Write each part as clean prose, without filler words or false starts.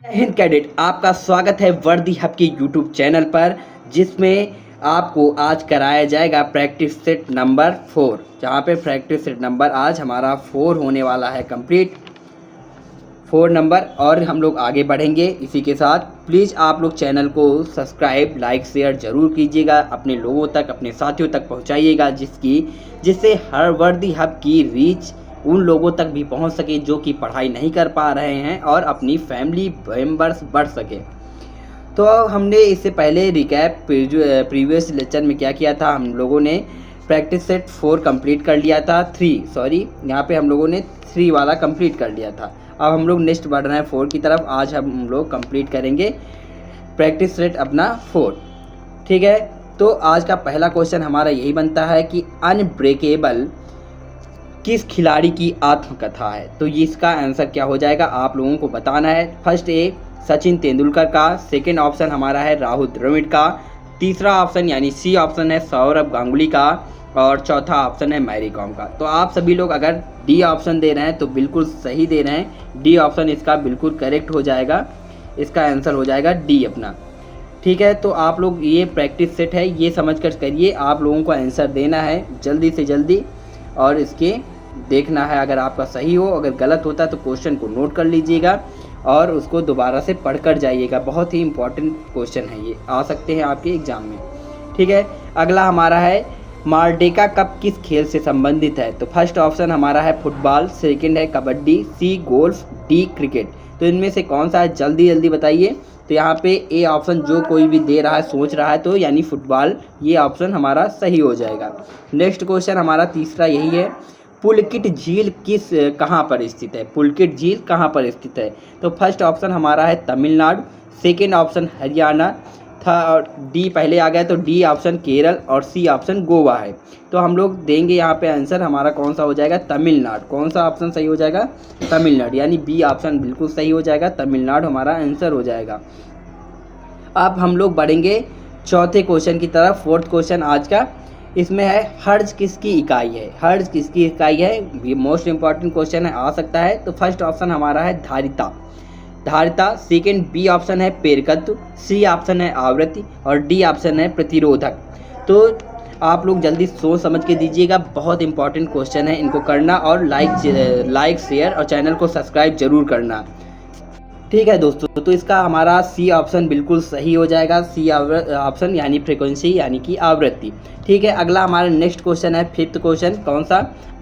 Hind cadet, आपका स्वागत है वर्दी हब के यूट्यूब चैनल पर, जिसमें आपको आज कराया जाएगा प्रैक्टिस सेट नंबर 4। जहां पे प्रैक्टिस सेट नंबर आज हमारा 4 होने वाला है कंप्लीट, 4 नंबर। और हम लोग आगे बढ़ेंगे इसी के साथ। प्लीज़ आप लोग चैनल को सब्सक्राइब, लाइक, शेयर ज़रूर कीजिएगा, अपने लोगों तक, अपने साथियों तक पहुंचाइएगा, जिससे हर वर्दी हब की रीच उन लोगों तक भी पहुंच सके जो कि पढ़ाई नहीं कर पा रहे हैं और अपनी फैमिली मेम्बर्स बढ़ सके। तो हमने इससे पहले रिकैप प्रीवियस लेक्चर में क्या किया था, हम लोगों ने प्रैक्टिस सेट 4 कंप्लीट कर लिया था, 3 सॉरी, यहाँ पे हम लोगों ने 3 वाला कंप्लीट कर लिया था। अब हम लोग नेक्स्ट बढ़ रहे हैं 4 की तरफ। आज हम लोग कंप्लीट करेंगे प्रैक्टिस सेट अपना 4। ठीक है, तो आज का पहला क्वेश्चन हमारा यही बनता है कि अनब्रेकेबल किस खिलाड़ी की आत्मकथा है। तो इसका आंसर क्या हो जाएगा, आप लोगों को बताना है। फर्स्ट ए सचिन तेंदुलकर का, सेकेंड ऑप्शन हमारा है राहुल द्रविड़ का, तीसरा ऑप्शन यानी सी ऑप्शन है सौरभ गांगुली का, और चौथा ऑप्शन है मैरी कॉम का। तो आप सभी लोग अगर डी ऑप्शन दे रहे हैं तो बिल्कुल सही दे रहे हैं। डी ऑप्शन इसका बिल्कुल करेक्ट हो जाएगा, इसका आंसर हो जाएगा डी अपना। ठीक है, तो आप लोग ये प्रैक्टिस सेट है, ये समझ कर करिए। आप लोगों को आंसर देना है जल्दी से जल्दी और इसके देखना है। अगर आपका सही हो, अगर गलत होता है तो क्वेश्चन को नोट कर लीजिएगा और उसको दोबारा से पढ़ कर जाइएगा। बहुत ही इंपॉर्टेंट क्वेश्चन है, ये आ सकते हैं आपके एग्जाम में। ठीक है, अगला हमारा है मारडेका कप किस खेल से संबंधित है। तो फर्स्ट ऑप्शन हमारा है फुटबॉल, सेकंड है कबड्डी, सी गोल्फ, डी क्रिकेट। तो इनमें से कौन सा है, जल्दी जल्दी बताइए। तो यहाँ पे ए ऑप्शन जो कोई भी दे रहा है, सोच रहा है, तो यानी फुटबॉल, ये ऑप्शन हमारा सही हो जाएगा। नेक्स्ट क्वेश्चन हमारा तीसरा यही है, पुलकित झील कहाँ पर स्थित है। पुलकित झील कहाँ पर स्थित है। तो फर्स्ट ऑप्शन हमारा है Tamil Nadu, second option Haryana, D पहले आ गया तो डी ऑप्शन केरल, और सी ऑप्शन गोवा है। तो हम लोग देंगे यहाँ पे आंसर हमारा कौन सा हो जाएगा, तमिलनाडु। कौन सा ऑप्शन सही हो जाएगा, तमिलनाडु, यानी बी ऑप्शन बिल्कुल सही हो जाएगा, तमिलनाडु हमारा आंसर हो जाएगा। अब हम लोग बढ़ेंगे चौथे क्वेश्चन की तरफ, फोर्थ क्वेश्चन आज का। इसमें है हर्ज किसकी इकाई है। हर्ज किसकी इकाई है, ये मोस्ट इंपॉर्टेंट क्वेश्चन है, आ सकता है। तो फर्स्ट ऑप्शन हमारा है धारिता, धारिता, सेकेंड बी ऑप्शन है पेरकत्व, सी ऑप्शन है आवृत्ति, और डी ऑप्शन है प्रतिरोधक। तो आप लोग जल्दी सोच समझ के दीजिएगा, बहुत इंपॉर्टेंट क्वेश्चन है, इनको करना और लाइक शेयर और चैनल को सब्सक्राइब जरूर करना। ठीक है दोस्तों, तो इसका हमारा सी ऑप्शन बिल्कुल सही हो जाएगा, सी ऑप्शन यानी फ्रीक्वेंसी यानी कि आवृत्ति। ठीक है, अगला हमारा नेक्स्ट क्वेश्चन है फिफ्थ क्वेश्चन, कौन सा,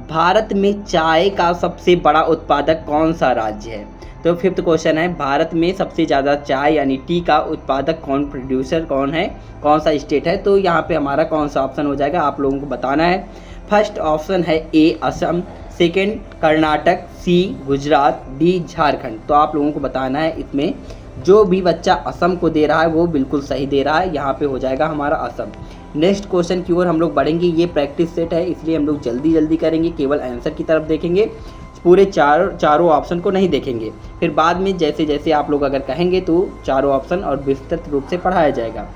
भारत में चाय का सबसे बड़ा उत्पादक कौन सा राज्य है। तो फिफ्थ क्वेश्चन है, भारत में सबसे ज़्यादा चाय यानी टी का उत्पादक कौन, प्रोड्यूसर कौन है, कौन सा स्टेट है। तो यहाँ पे हमारा कौन सा ऑप्शन हो जाएगा, आप लोगों को बताना है। फर्स्ट ऑप्शन है ए असम, सेकेंड कर्नाटक, सी गुजरात, डी झारखंड। तो आप लोगों को बताना है, इसमें जो भी बच्चा असम को दे रहा है वो बिल्कुल सही दे रहा है, यहाँ पे हो जाएगा हमारा असम। नेक्स्ट क्वेश्चन की ओर हम लोग बढ़ेंगे, ये प्रैक्टिस सेट है इसलिए हम लोग जल्दी जल्दी करेंगे, केवल आंसर की तरफ देखेंगे, पूरे चारों ऑप्शन को नहीं देखेंगे। फिर बाद में जैसे जैसे आप लोग अगर कहेंगे तो चारों ऑप्शन और विस्तृत रूप से पढ़ाया जाएगा।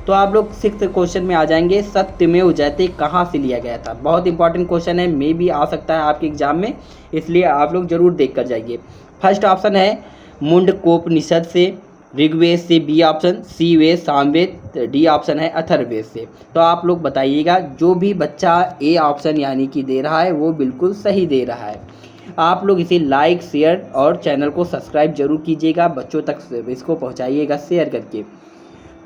तो आप लोग सिक्स्थ क्वेश्चन में आ जाएंगे, सत्यमेव जयते कहाँ से लिया गया था। बहुत इंपॉर्टेंट क्वेश्चन है, मे भी आ सकता है आपके एग्जाम में, इसलिए आप लोग जरूर देख कर जाइए। फर्स्ट ऑप्शन है मुंडकोपनिषद से, ऋग्वेद से बी ऑप्शन, सी वेद, सामवेद, डी ऑप्शन है अथर्ववेद से। तो आप लोग बताइएगा, जो भी बच्चा ए ऑप्शन यानी कि दे रहा है वो बिल्कुल सही दे रहा है। आप लोग इसे लाइक शेयर और चैनल को सब्सक्राइब जरूर कीजिएगा, बच्चों तक इसको पहुंचाइएगा शेयर करके।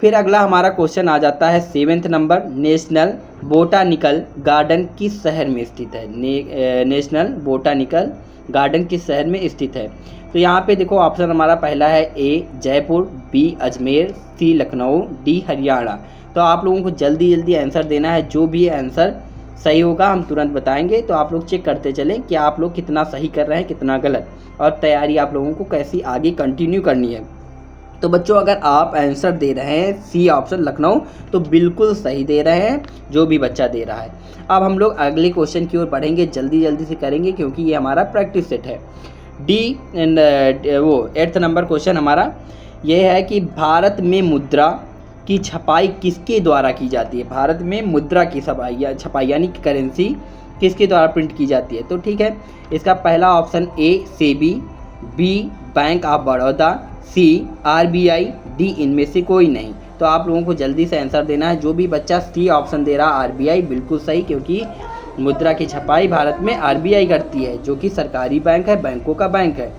फिर अगला हमारा क्वेश्चन आ जाता है seventh number, national botanical garden किस शहर में स्थित है। नेशनल बोटानिकल गार्डन किस शहर में स्थित है। तो यहाँ पे देखो ऑप्शन हमारा पहला है ए जयपुर, बी अजमेर, सी लखनऊ, डी हरियाणा। तो आप लोगों को जल्दी जल्दी आंसर देना है, जो भी आंसर सही होगा हम तुरंत बताएंगे। तो आप लोग चेक करते चलें कि आप लोग कितना सही कर रहे हैं, कितना गलत, और तैयारी आप लोगों को कैसी आगे कंटिन्यू करनी है। तो बच्चों, अगर आप आंसर दे रहे हैं सी ऑप्शन लखनऊ, तो बिल्कुल सही दे रहे हैं, जो भी बच्चा दे रहा है। अब हम लोग अगले क्वेश्चन की ओर बढ़ेंगे, जल्दी जल्दी से करेंगे क्योंकि ये हमारा प्रैक्टिस सेट है। डी एंड वो 8th नंबर क्वेश्चन हमारा ये है कि भारत में मुद्रा की छपाई किसके द्वारा की जाती है। भारत में मुद्रा की छपाई यानी कि करेंसी किसके द्वारा प्रिंट की जाती है। तो ठीक है, इसका पहला option A SEBI, B bank of Baroda, C RBI, D इनमें से कोई नहीं। तो आप लोगों को जल्दी से आंसर देना है। जो भी बच्चा सी ऑप्शन दे रहा RBI, बिल्कुल सही, क्योंकि मुद्रा की छपाई भारत में RBI करती है, जो कि सरकारी बैंक है, बैंकों का बैंक है।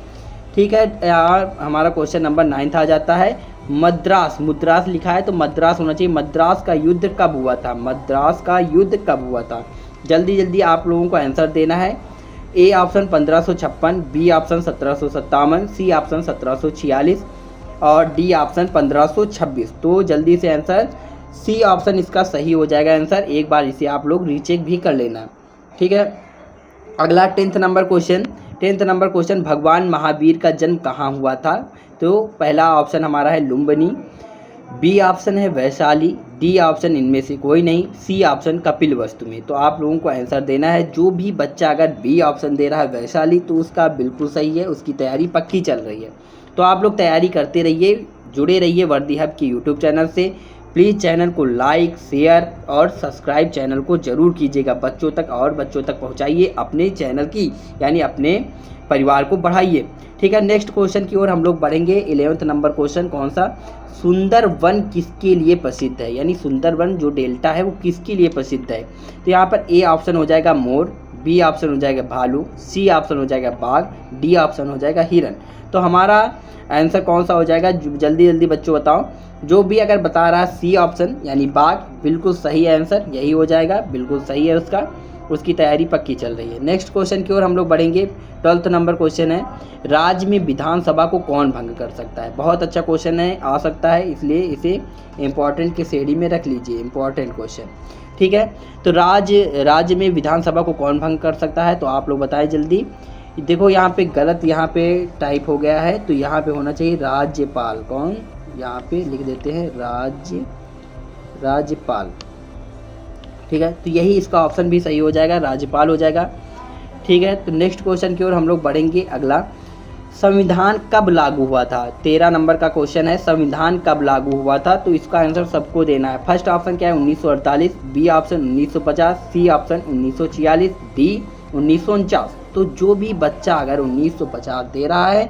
ठीक है, यार हमारा क्वेश्चन नंबर 9 आ जाता है। मद्रास, मुद्रास लिखा है तो मद्रास होना चाहिए। मद्रास का युद्ध कब हुआ था? मद्रास का युद्ध कब हुआ था? जल्दी जल्दी आप लोगों को आंसर देना है। A option 1556, B option 1757, C option 1746 और डी ऑप्शन 1526। तो जल्दी से आंसर सी ऑप्शन इसका सही हो जाएगा आंसर। एक बार इसे आप लोग रीचेक भी कर लेना। ठीक है, अगला 10th नंबर क्वेश्चन, भगवान महावीर का जन्म कहाँ हुआ था? तो पहला ऑप्शन हमारा है लुम्बिनी, बी ऑप्शन है वैशाली, डी ऑप्शन इनमें से कोई नहीं, सी ऑप्शन कपिलवस्तु में। तो आप लोगों को आंसर देना है। जो भी बच्चा अगर बी ऑप्शन दे रहा है वैशाली, तो उसका बिल्कुल सही है, उसकी तैयारी पक्की चल रही है। तो आप लोग तैयारी करते रहिए, जुड़े रहिए वर्दी हब की यूट्यूब चैनल से। प्लीज़ चैनल को लाइक, शेयर और सब्सक्राइब चैनल को ज़रूर कीजिएगा। बच्चों तक पहुंचाइए अपने चैनल की, यानी अपने परिवार को बढ़ाइए। ठीक है, नेक्स्ट क्वेश्चन की ओर हम लोग बढ़ेंगे। 11th नंबर क्वेश्चन कौन सा? सुंदरवन किसके लिए प्रसिद्ध है? यानी सुंदरवन जो डेल्टा है वो किसके लिए प्रसिद्ध है? तो यहाँ पर ए ऑप्शन हो जाएगा मोर, बी ऑप्शन हो जाएगा भालू, सी ऑप्शन हो जाएगा बाघ, डी ऑप्शन हो जाएगा हिरन। तो हमारा आंसर कौन सा हो जाएगा? जल्दी जल्दी बच्चों बताओ। जो भी अगर बता रहा है सी ऑप्शन यानी बाघ, बिल्कुल सही आंसर यही हो जाएगा, बिल्कुल सही है उसका, उसकी तैयारी पक्की चल रही है। नेक्स्ट क्वेश्चन की ओर हम लोग बढ़ेंगे। 12th नंबर क्वेश्चन है, राज्य में विधानसभा को कौन भंग कर सकता है? बहुत अच्छा क्वेश्चन है, आ सकता है, इसलिए इसे इम्पॉर्टेंट की श्रेणी में रख लीजिए, इम्पॉर्टेंट क्वेश्चन। ठीक है, तो राज्य में विधानसभा को कौन भंग कर सकता है? तो आप लोग बताएं जल्दी। देखो यहाँ पे गलत यहाँ पे टाइप हो गया है, तो यहाँ पे होना चाहिए राज्यपाल। कौन? यहाँ पे लिख देते हैं राज्यपाल। ठीक है, तो यही इसका ऑप्शन भी सही हो जाएगा, राज्यपाल हो जाएगा। ठीक है, तो नेक्स्ट क्वेश्चन की ओर हम लोग बढ़ेंगे। अगला, संविधान कब लागू हुआ था? 13 नंबर का क्वेश्चन है, संविधान कब लागू हुआ था? तो इसका आंसर सबको देना है। फर्स्ट ऑप्शन क्या है? 1948, B option 1950, C option 1946, D 1949। तो जो भी बच्चा अगर 1950 दे रहा है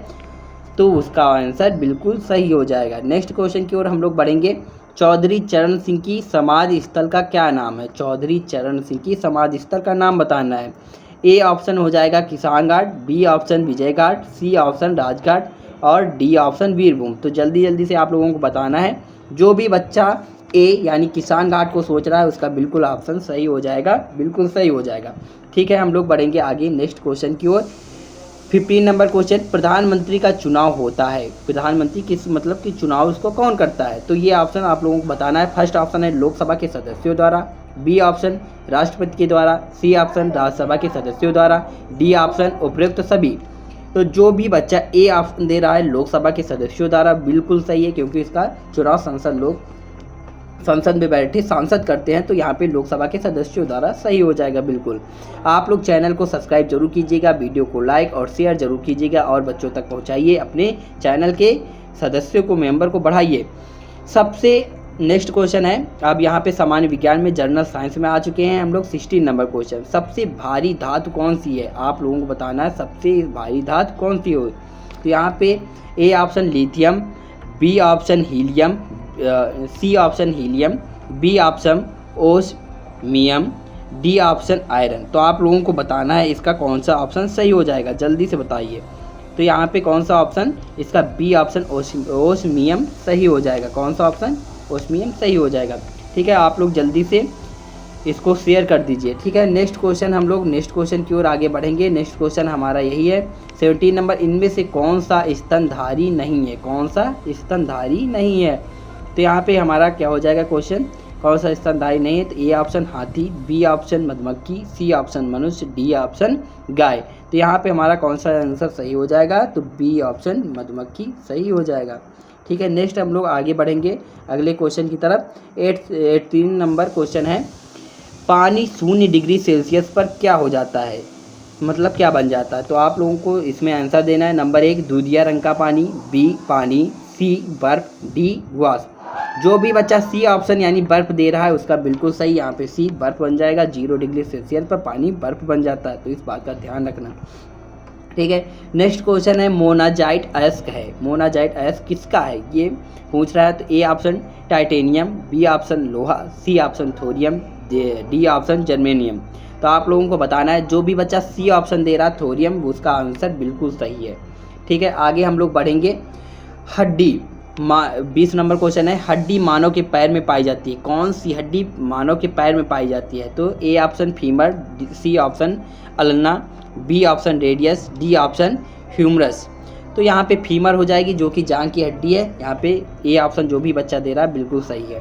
तो उसका आंसर बिल्कुल सही हो जाएगा। नेक्स्ट क्वेश्चन की ओर हम लोग बढ़ेंगे। चौधरी चरण सिंह की समाधि स्थल का क्या नाम है? चौधरी चरण सिंह की समाधि स्थल का नाम बताना है। ए ऑप्शन हो जाएगा किसान घाट, B option Vijay Ghat, C option Rajghat और डी ऑप्शन वीरभूम। तो जल्दी जल्दी से आप लोगों को बताना है। जो भी बच्चा ए यानी किसान घाट को सोच रहा है उसका बिल्कुल ऑप्शन सही हो जाएगा, बिल्कुल सही हो जाएगा। ठीक है, हम लोग बढ़ेंगे आगे नेक्स्ट क्वेश्चन की ओर। 15 नंबर क्वेश्चन, प्रधानमंत्री का चुनाव होता है, प्रधानमंत्री किस मतलब कि चुनाव उसको कौन करता है? तो ये ऑप्शन आप लोगों को बताना है। फर्स्ट ऑप्शन है लोकसभा के सदस्यों द्वारा, बी ऑप्शन राष्ट्रपति के द्वारा, सी ऑप्शन राज्यसभा के सदस्यों द्वारा, डी ऑप्शन उपयुक्त सभी। तो जो भी बच्चा ए ऑप्शन दे रहा है लोकसभा के सदस्यों द्वारा, बिल्कुल सही है, क्योंकि इसका चुनाव संसद में बैठे सांसद करते हैं, तो यहाँ पे लोकसभा के सदस्यों द्वारा सही हो जाएगा बिल्कुल। आप लोग चैनल को सब्सक्राइब जरूर कीजिएगा, वीडियो को लाइक और शेयर जरूर कीजिएगा और बच्चों तक पहुँचाइए, अपने चैनल के सदस्यों को, मेंबर को बढ़ाइए। सबसे नेक्स्ट क्वेश्चन है, अब यहाँ पे सामान्य विज्ञान में जनरल साइंस में आ चुके हैं हम लोग। 16 नंबर क्वेश्चन, सबसे भारी धातु कौन सी है? आप लोगों को बताना है सबसे भारी धातु कौन सी हो। तो यहाँ पे A option lithium, B option helium, C option helium, B option osmium, D option iron. तो आप लोगों को बताना है इसका कौन सा ऑप्शन सही हो जाएगा, जल्दी से बताइए। तो यहाँ पे कौन सा ऑप्शन? इसका बी ऑप्शन ओस्मियम सही हो जाएगा। कौन सा ऑप्शन? ओस्मियम सही हो जाएगा। ठीक है, आप लोग जल्दी से इसको शेयर कर दीजिए। ठीक है, नेक्स्ट क्वेश्चन हम लोग नेक्स्ट क्वेश्चन की ओर आगे बढ़ेंगे। नेक्स्ट क्वेश्चन हमारा यही है 17 नंबर, इनमें से कौन सा स्तनधारी नहीं है? कौन सा स्तनधारी नहीं है? तो यहाँ पे हमारा क्या हो जाएगा क्वेश्चन, कौन सा स्तनधारी नहीं है? तो ए ऑप्शन हाथी, बी ऑप्शन मधुमक्खी, सी ऑप्शन मनुष्य, डी ऑप्शन गाय। तो यहाँ पे हमारा कौन सा आंसर सही हो जाएगा? तो बी ऑप्शन मधुमक्खी सही हो जाएगा। ठीक है, नेक्स्ट हम लोग आगे बढ़ेंगे अगले क्वेश्चन की तरफ। 18 नंबर क्वेश्चन है, पानी 0 डिग्री सेल्सियस पर क्या हो जाता है? मतलब क्या बन जाता है? तो आप लोगों को इसमें आंसर देना है। नंबर 1 दूधिया रंग का पानी, बी पानी, सी बर्फ, डी वाष्प। जो भी बच्चा सी ऑप्शन यानी बर्फ दे रहा है उसका बिल्कुल सही, यहाँ पे सी बर्फ बन जाएगा। 0 डिग्री सेल्सियस पर पानी बर्फ बन जाता है, तो इस बात का ध्यान रखना। ठीक है। नेक्स्ट क्वेश्चन है मोनाजाइट अयस्क है, मोनाजाइट अयस्क किसका है ये पूछ रहा है। तो ए ऑप्शन टाइटेनियम, बी ऑप्शन लोहा, c option thorium, d option germanium. तो आप लोगों को बताना है, जो भी बच्चा सी ऑप्शन दे रहा है थोरियम, उसका आंसर बिल्कुल सही है। ठीक है, आगे हम लोग बढ़ेंगे। हड्डी 20 नंबर क्वेश्चन है, हड्डी मानव के पैर में पाई जाती है, कौन सी हड्डी मानव के पैर में पाई जाती है। तो ए option femur, C option ulna, B option radius, D option humerus. तो यहाँ पे फीमर हो जाएगी जो कि जांघ की हड्डी है। यहाँ पे ए ऑप्शन जो भी बच्चा दे रहा है बिल्कुल सही है।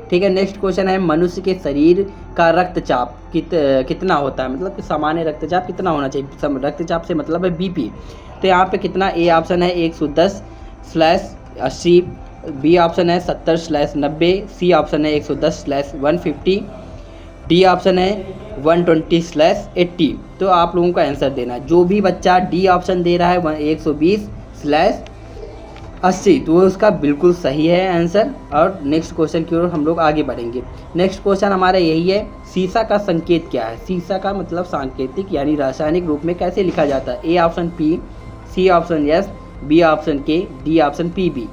ठीक है, नेक्स्ट क्वेश्चन है मनुष्य के शरीर का रक्तचाप कितना होता है, मतलब कि सामान्य रक्तचाप कितना होना चाहिए। रक्तचाप से मतलब है बीपी। तो यहाँ पे कितना, ए ऑप्शन है 110/80, बी ऑप्शन है 70/90, सी ऑप्शन है 110/150, डी ऑप्शन है 120/80। तो आप लोगों को आंसर देना है, जो भी बच्चा डी ऑप्शन दे रहा है 120/80 तो वो उसका बिल्कुल सही है आंसर। और नेक्स्ट क्वेश्चन की ओर हम लोग आगे बढ़ेंगे। नेक्स्ट क्वेश्चन हमारा यही है, सीसा का संकेत क्या है। सीसा का मतलब सांकेतिक यानी रासायनिक रूप में कैसे लिखा जाता है। A option P, C option S, B option K, D option P B.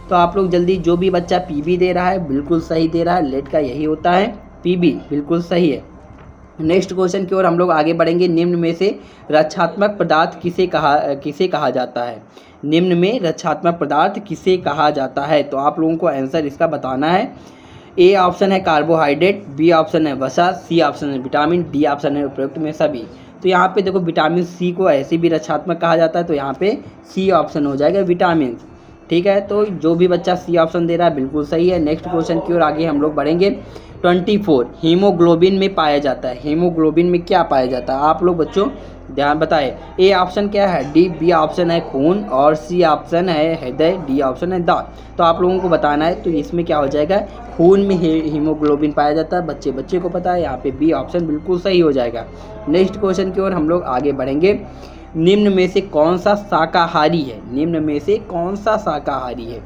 तो आप लोग जल्दी, जो भी बच्चा पी बी दे रहा है बिल्कुल सही दे रहा है, लेट का यही होता है, पी बी बिल्कुल सही है। नेक्स्ट क्वेश्चन की ओर हम लोग आगे बढ़ेंगे। निम्न में से रक्षात्मक पदार्थ किसे कहा जाता है। निम्न में रक्षात्मक पदार्थ किसे कहा जाता है। तो आप लोगों को आंसर इसका बताना है। ए ऑप्शन है कार्बोहाइड्रेट, बी ऑप्शन है वसा, सी ऑप्शन है विटामिन, डी ऑप्शन है उपयुक्त में सभी। तो यहाँ पे देखो विटामिन सी को ऐसे भी रक्षात्मक कहा जाता है, तो यहाँ पे सी ऑप्शन हो जाएगा विटामिन। ठीक है, तो जो भी बच्चा सी ऑप्शन दे रहा है बिल्कुल सही है। नेक्स्ट क्वेश्चन की ओर आगे हम लोग बढ़ेंगे। 24 हीमोग्लोबिन में पाया जाता है। हीमोग्लोबिन में क्या पाया जाता है, आप लोग बच्चों ध्यान बताए। ए ऑप्शन क्या है डी, बी ऑप्शन है खून, और सी ऑप्शन है हृदय, डी ऑप्शन है दांत। तो आप लोगों को बताना है, तो इसमें क्या हो जाएगा, खून में हीमोग्लोबिन पाया जाता है, बच्चे को पता है, यहाँ पे बी ऑप्शन बिल्कुल सही हो जाएगा। नेक्स्ट क्वेश्चन की ओर हम लोग आगे बढ़ेंगे। निम्न में से कौन सा शाकाहारी है। निम्न में से कौन सा शाकाहारी है।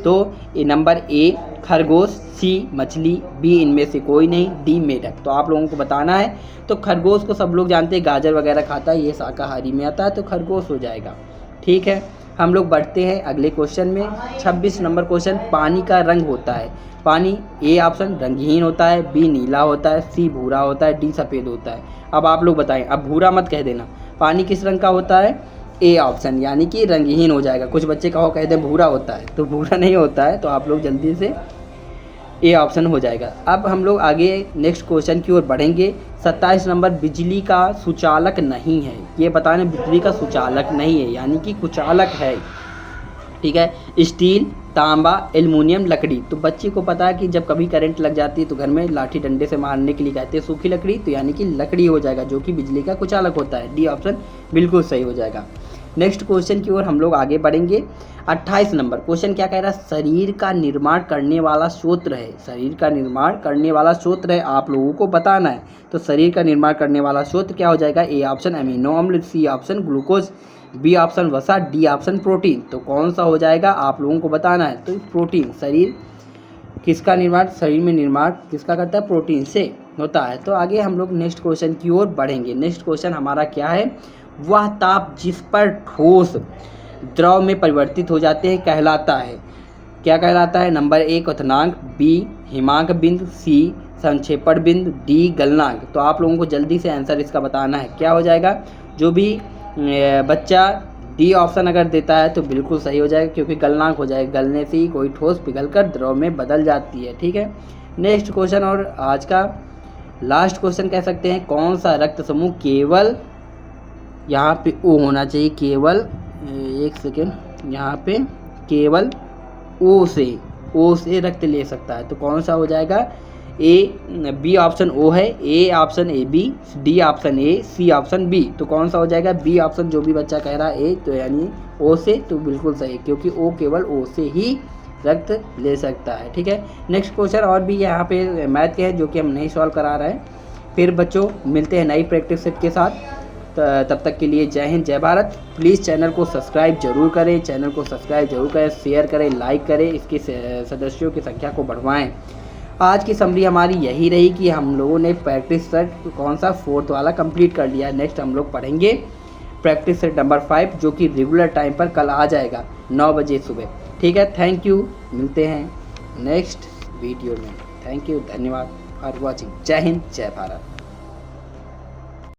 तो ये नंबर ए खरगोश, सी मछली, बी इनमें से कोई नहीं, डी मेढक। तो आप लोगों को बताना है। तो खरगोश को सब लोग जानते हैं, गाजर वगैरह खाता है, ये शाकाहारी में आता है, तो खरगोश हो जाएगा। ठीक है, हम लोग बढ़ते हैं अगले क्वेश्चन में। 26 नंबर क्वेश्चन, पानी का रंग होता है। पानी ए ऑप्शन रंगहीन होता है, बी नीला होता है, सी भूरा होता है, डी सफ़ेद होता है। अब आप लोग बताएं, अब भूरा मत कह देना, पानी किस रंग का होता है। ए ऑप्शन यानी कि रंगहीन हो जाएगा। कुछ बच्चे कहो कहते हैं भूरा होता है, तो भूरा नहीं होता है। तो आप लोग जल्दी से ए ऑप्शन हो जाएगा। अब हम लोग आगे नेक्स्ट क्वेश्चन की ओर बढ़ेंगे। 27 नंबर, बिजली का सुचालक नहीं है। ये बताना, बिजली का सुचालक नहीं है यानी कि कुचालक है। ठीक है, स्टील, तांबा, एल्युमिनियम, लकड़ी। तो बच्चे को पता है कि जब कभी करंट लग जाती है तो घर में लाठी डंडे से मारने के लिए कहते हैं सूखी लकड़ी, तो यानी कि लकड़ी हो जाएगा, जो कि बिजली का कुचालक होता है। डी ऑप्शन बिल्कुल सही हो जाएगा। नेक्स्ट क्वेश्चन की ओर हम लोग आगे बढ़ेंगे। 28 नंबर क्वेश्चन क्या कह रहा है, शरीर का निर्माण करने वाला सूत्र है। शरीर का निर्माण करने वाला सूत्र है, आप लोगों को बताना है। तो शरीर का निर्माण करने वाला सूत्र क्या हो जाएगा। ए ऑप्शन अमीनो अम्ल, C option glucose, B option वसा, डी ऑप्शन प्रोटीन। तो कौन सा हो जाएगा आप लोगों को बताना है। तो प्रोटीन, शरीर किसका निर्माण, शरीर में निर्माण किसका करता है, प्रोटीन से होता है। तो आगे हम लोग नेक्स्ट क्वेश्चन की ओर बढ़ेंगे। नेक्स्ट क्वेश्चन हमारा क्या है, वह ताप जिस पर ठोस द्रव में परिवर्तित हो जाते हैं कहलाता है। क्या कहलाता है। नंबर ए क्वथनांक, बी हिमांक बिंदु, सी संक्षेपण बिंदु, डी गलनांक। तो आप लोगों को जल्दी से आंसर इसका बताना है। क्या हो जाएगा, जो भी बच्चा डी ऑप्शन अगर देता है तो बिल्कुल सही हो जाएगा, क्योंकि गलनांक हो जाएगा, गलने से ही कोई ठोस पिघलकर द्रव में बदल जाती है। ठीक है, नेक्स्ट क्वेश्चन और आज का लास्ट क्वेश्चन कह सकते हैं, कौन सा रक्त समूह केवल, यहाँ पे ओ होना चाहिए, केवल एक सेकेंड, यहाँ पे केवल ओ से रक्त ले सकता है। तो कौन सा हो जाएगा, ए बी ऑप्शन ओ है, A option A B, D option A, C option B. तो कौन सा हो जाएगा, बी ऑप्शन जो भी बच्चा कह रहा है ए, तो यानी ओ से, तो बिल्कुल सही, क्योंकि ओ केवल ओ से ही रक्त ले सकता है। ठीक है, नेक्स्ट क्वेश्चन और भी यहाँ पे मैथ के हैं जो कि हम नहीं सॉल्व करा रहे हैं। फिर बच्चों मिलते हैं नई प्रैक्टिस सेट के साथ, तब तक के लिए जय हिंद, जय भारत। प्लीज़ चैनल को सब्सक्राइब जरूर करें, शेयर करें, लाइक करें, इसके सदस्यों की संख्या को बढ़वाएं। आज की समरी हमारी यही रही कि हम लोगों ने प्रैक्टिस सेट कौन सा 4th वाला कंप्लीट कर लिया है। नेक्स्ट हम लोग पढ़ेंगे प्रैक्टिस सेट नंबर 5 जो कि रेगुलर टाइम पर कल आ जाएगा 9 बजे सुबह। ठीक है, थैंक यू, मिलते हैं नेक्स्ट वीडियो में। थैंक यू, धन्यवाद फॉर वॉचिंग। जय हिंद, जय भारत।